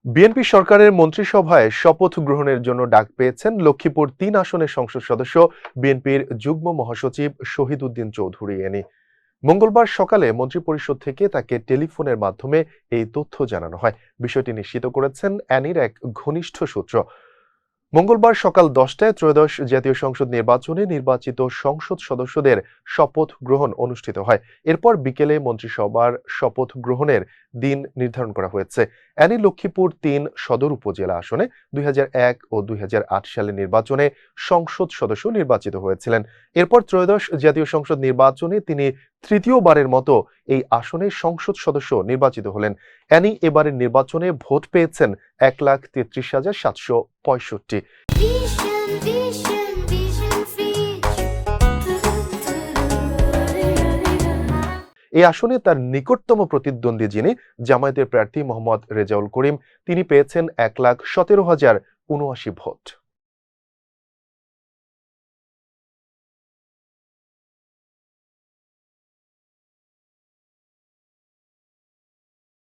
BNP সরকারের মন্ত্রিসভায় শপথ গ্রহণের জন্য ডাক পেয়েছেন লক্ষ্মীপুর ৩ আসনের সংসদ সদস্য বিএনপির যুগ্ম মহাসচিব শহীদ উদ্দিন চৌধুরী এনি। মঙ্গলবার সকালে মন্ত্রিপরিষদ থেকে তাকে টেলিফোনের মাধ্যমে এই তথ্য জানানো হয়। বিষয়টি নিশ্চিত করেছেন অ্যানির এক ঘনিষ্ঠ সূত্র। মঙ্গলবার সকাল 10টায় ত্রয়োদশ জাতীয় সংসদ নির্বাচনে নির্বাচিত সংসদ সদস্যদের শপথ গ্রহণ অনুষ্ঠিত হয়। এরপর বিকেলে মন্ত্রিসভার শপথ গ্রহণের দিন নির্ধারণ করা হয়েছে। অ্যানি লক্ষ্মীপুর ৩ সদর উপজেলা আসনে ২০০১ ও ২০০৮ সালের নির্বাচনে সংসদ সদস্য নির্বাচিত হয়েছিলেন। এরপর ত্রয়োদশ জাতীয় সংসদ নির্বাচনে তিনি তৃতীয়বারের মতো এই আসনে সংসদ সদস্য নির্বাচিত হলেন। অ্যানি এবারের নির্বাচনে ভোট পেয়েছেন ১,৩৩,৭৬৫। এই আসনে তার নিকটতম প্রতিদ্বন্দ্বী যিনি জামায়াতের প্রার্থী মোহাম্মদ রেজাউল করিম, তিনি পেয়েছেন ১,১৭,০৭৯ ভোট।